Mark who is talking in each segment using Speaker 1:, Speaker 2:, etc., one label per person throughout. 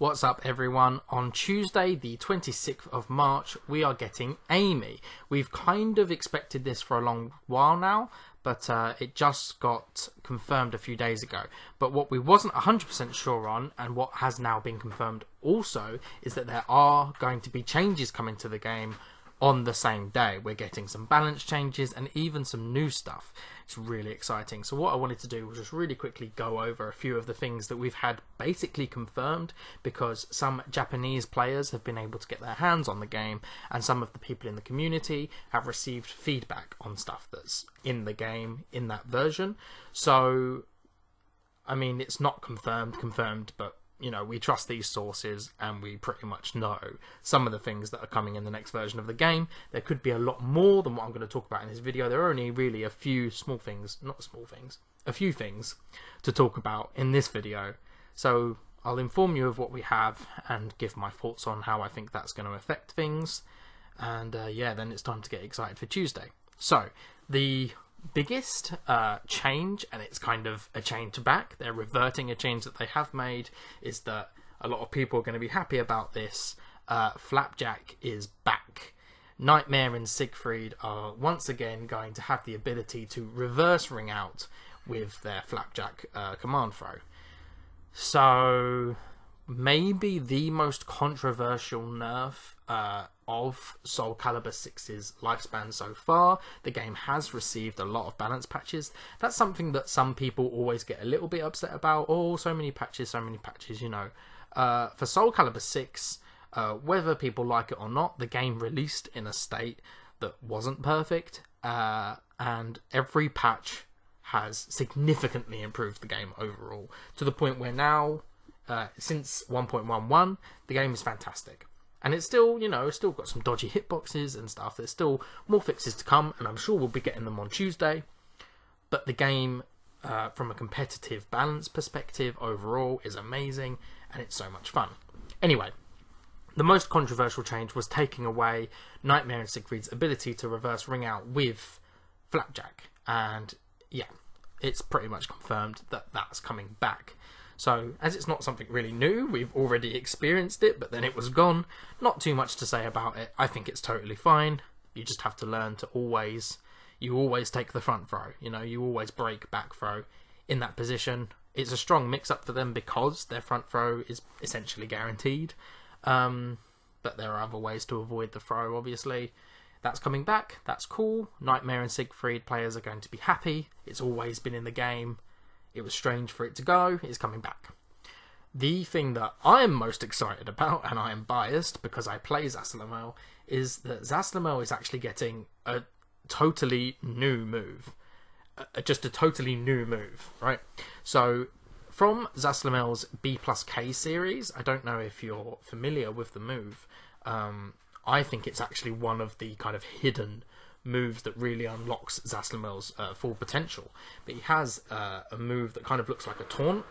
Speaker 1: What's up, everyone? On Tuesday, the 26th of March, we are getting Amy. We've kind of expected this for a long while now, but it just got confirmed a few days ago. But what we wasn't 100% sure on, and what has now been confirmed also, is that there are going to be changes coming to the game on the same day. We're getting some balance changes and even some new stuff. It's really exciting. So what I wanted to do was just really quickly go over a few of the things that we've had basically confirmed, because some Japanese players have been able to get their hands on the game, and some of the people in the community have received feedback on stuff that's in the game in that version. So I mean, it's not confirmed, but you know, we trust these sources and we pretty much know some of the things that are coming in the next version of the game. There could be a lot more than what I'm going to talk about in this video. There are only really a few a few things to talk about in this video. So I'll inform you of what we have and give my thoughts on how I think that's going to affect things. And yeah, then it's time to get excited for Tuesday. So the biggest change, and it's kind of a change back, they're reverting a change that they have made, is that a lot of people are going to be happy about this. FLAPJACK is back. Nightmare and Siegfried are once again going to have the ability to reverse ring out with their FLAPJACK command throw. So maybe the most controversial nerf of Soul Calibur 6's lifespan so far. The game has received a lot of balance patches. That's something that some people always get a little bit upset about. Oh, so many patches, you know. For Soul Calibur 6, whether people like it or not, the game released in a state that wasn't perfect, and every patch has significantly improved the game overall, to the point where now, since 1.11, the game is fantastic. And it's still, you know, it's still got some dodgy hitboxes and stuff. There's still more fixes to come, and I'm sure we'll be getting them on Tuesday. But the game, from a competitive balance perspective, overall is amazing, and it's so much fun. Anyway, the most controversial change was taking away Nightmare and Siegfried's ability to reverse ring out with FLAPJACK. And yeah, it's pretty much confirmed that that's coming back. So, as it's not something really new, we've already experienced it, but then it was gone. Not too much to say about it. I think it's totally fine. You just have to learn to always take the front throw. You know, you always break back throw in that position. It's a strong mix-up for them because their front throw is essentially guaranteed. But there are other ways to avoid the throw, obviously. That's coming back. That's cool. Nightmare and Siegfried players are going to be happy. It's always been in the game. It was strange for it to go. It's coming back. The thing that I am most excited about, and I am biased because I play Zaslamel, is that Zaslamel is actually getting a totally new move. Just a totally new move, right? So, from Zaslamel's B+K series, I don't know if you're familiar with the move. I think it's actually one of the kind of hidden moves that really unlocks Zaslamel's full potential. But he has a move that kind of looks like a taunt,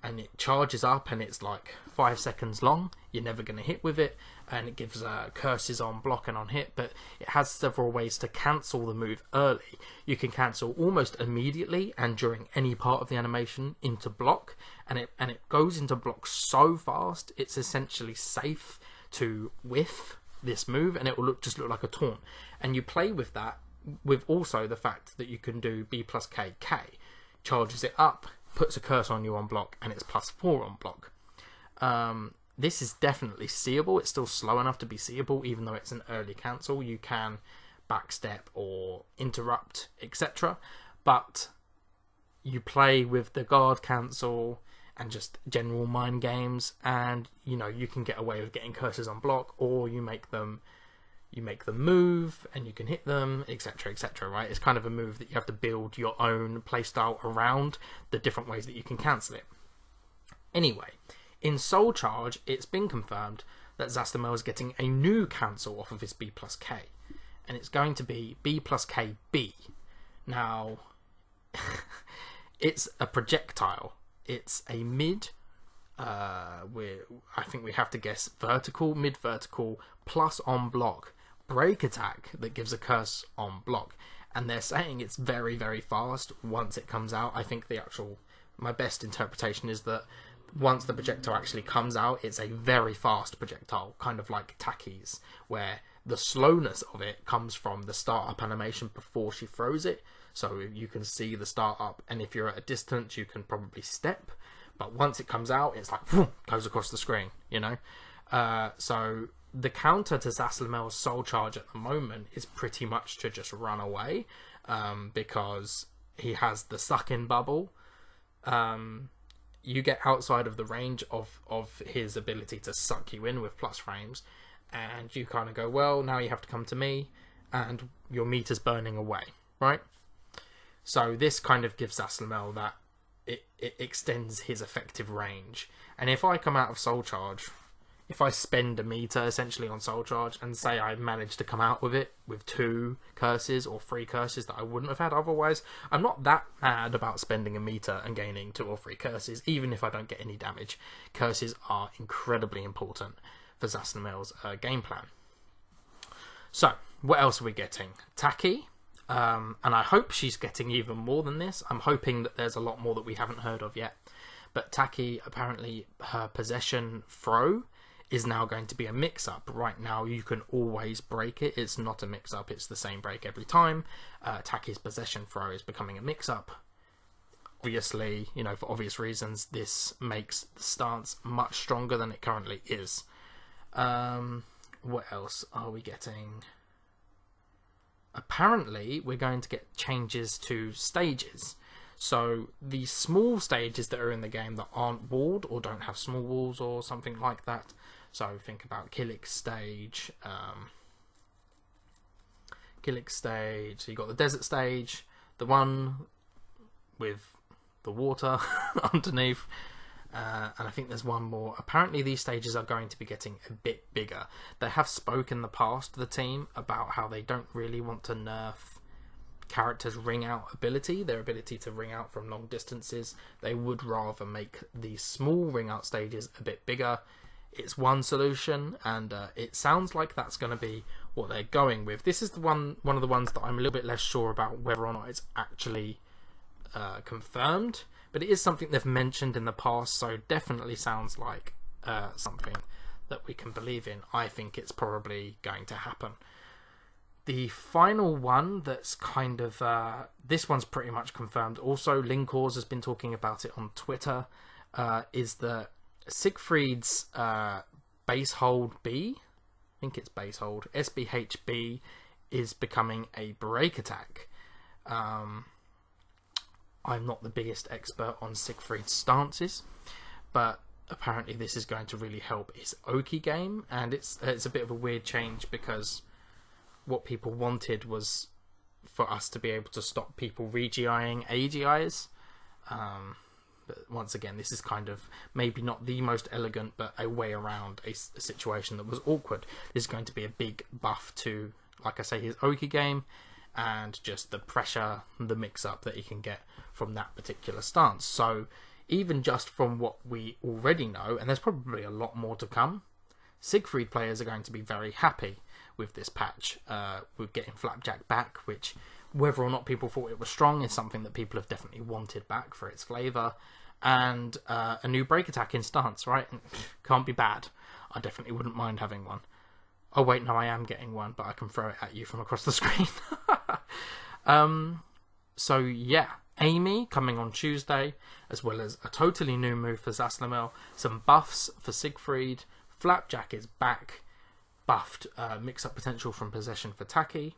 Speaker 1: and it charges up, and it's like 5 seconds long. You're never going to hit with it, and it gives curses on block and on hit, but it has several ways to cancel the move early. You can cancel almost immediately and during any part of the animation into block, and it goes into block so fast it's essentially safe to whiff this move, and it will just look like a taunt. And you play with that with also the fact that you can do B+K, charges it up, puts a curse on you on block, and it's +4 on block. This is definitely seeable. It's still slow enough to be seeable, even though it's an early cancel. You can backstep or interrupt, etc. But you play with the guard cancel and just general mind games, and you know, you can get away with getting curses on block, or you make them move and you can hit them, etc, etc, right? It's kind of a move that you have to build your own playstyle around the different ways that you can cancel it. Anyway, in Soul Charge, it's been confirmed that Zaslamel is getting a new cancel off of his B+K, and it's going to be B+KB. Now, it's a projectile. It's a mid, I think we have to guess vertical, mid-vertical, plus on block break attack that gives a curse on block. And they're saying it's very, very fast once it comes out. I think my best interpretation is that once the projectile actually comes out, it's a very fast projectile, kind of like Taki's, where the slowness of it comes from the start-up animation before she throws it. So you can see the start-up, and if you're at a distance, you can probably step. But once it comes out, it's like, whoom, goes across the screen, you know? So the counter to Zaslamel's Soul Charge at the moment is pretty much to just run away, because he has the suck-in bubble. You get outside of the range of his ability to suck you in with plus frames, and you kind of go, well, now you have to come to me, and your meter's burning away, right? So this kind of gives Zaslamel that it extends his effective range. And if I come out of Soul Charge, if I spend a meter essentially on Soul Charge, and say I manage to come out with it with 2 curses or 3 curses that I wouldn't have had otherwise, I'm not that mad about spending a meter and gaining 2 or 3 curses, even if I don't get any damage. Curses are incredibly important for Zaslamel's game plan. So, what else are we getting? Taki, and I hope she's getting even more than this. I'm hoping that there's a lot more that we haven't heard of yet. But Taki, apparently her possession throw is now going to be a mix-up. Right now, you can always break it. It's not a mix-up. It's the same break every time. Taki's possession throw is becoming a mix-up. Obviously, you know, for obvious reasons, this makes the stance much stronger than it currently is. What else are we getting? Apparently, we're going to get changes to stages. So the small stages that are in the game that aren't walled or don't have small walls or something like that. So think about Killick stage. Killick stage. So you got the desert stage, the one with the water underneath, and I think there's one more. Apparently these stages are going to be getting a bit bigger. They have spoken in the past, the team, about how they don't really want to nerf characters' ring out ability, their ability to ring out from long distances. They would rather make these small ring out stages a bit bigger. It's one solution, and it sounds like that's going to be what they're going with. This is the one of the ones that I'm a little bit less sure about whether or not it's actually confirmed, but it is something they've mentioned in the past, so definitely sounds like something that we can believe in. I think it's probably going to happen. The final one that's kind of... this one's pretty much confirmed. Also, Linkors has been talking about it on Twitter, is that Siegfried's base hold B, I think it's base hold, SBHB, is becoming a break attack. I'm not the biggest expert on Siegfried's stances, but apparently this is going to really help his Oki game, and it's a bit of a weird change because what people wanted was for us to be able to stop people re-GIing AGIs. But once again, this is kind of maybe not the most elegant, but a way around a situation that was awkward. This is going to be a big buff to, like I say, his Oki game, and just the pressure, the mix-up that he can get from that particular stance. So even just from what we already know, and there's probably a lot more to come, Siegfried players are going to be very happy with this patch. With getting FLAPJACK back, which, whether or not people thought it was strong, is something that people have definitely wanted back for its flavour. And a new break attack in stance, right? Can't be bad. I definitely wouldn't mind having one. Oh wait, no, I am getting one, but I can throw it at you from across the screen. So yeah, Amy coming on Tuesday, as well as a totally new move for Zaslamel, some buffs for Siegfried, FLAPJACK is back, buffed mix-up potential from possession for Taki.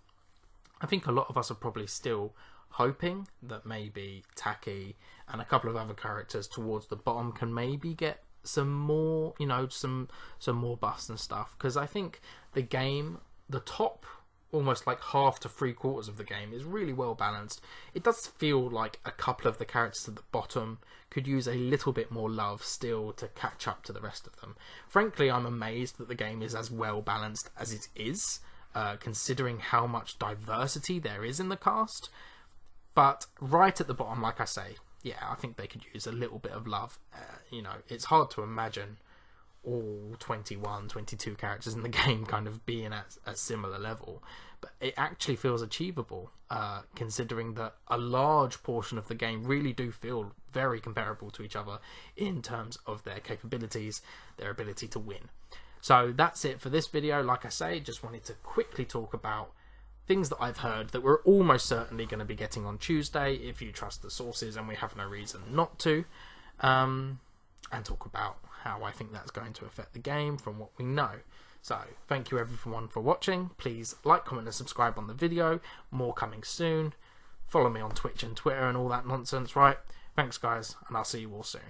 Speaker 1: I think a lot of us are probably still hoping that maybe Taki and a couple of other characters towards the bottom can maybe get some more, you know, some more buffs and stuff, because I think the game, the top almost like half to 3/4 of the game is really well balanced. It does feel like a couple of the characters at the bottom could use a little bit more love still to catch up to the rest of them. Frankly, I'm amazed that the game is as well balanced as it is, considering how much diversity there is in the cast. But right at the bottom, like I say, yeah, I think they could use a little bit of love. You know, it's hard to imagine all 21, 22 characters in the game kind of being at a similar level. But it actually feels achievable, considering that a large portion of the game really do feel very comparable to each other in terms of their capabilities, their ability to win. So that's it for this video. Like I say, just wanted to quickly talk about things that I've heard that we're almost certainly going to be getting on Tuesday, if you trust the sources, and we have no reason not to, and talk about how I think that's going to affect the game from what we know. So thank you everyone for watching. Please like, comment and subscribe on the video. More coming soon. Follow me on Twitch and Twitter and all that nonsense, right? Thanks guys, and I'll see you all soon.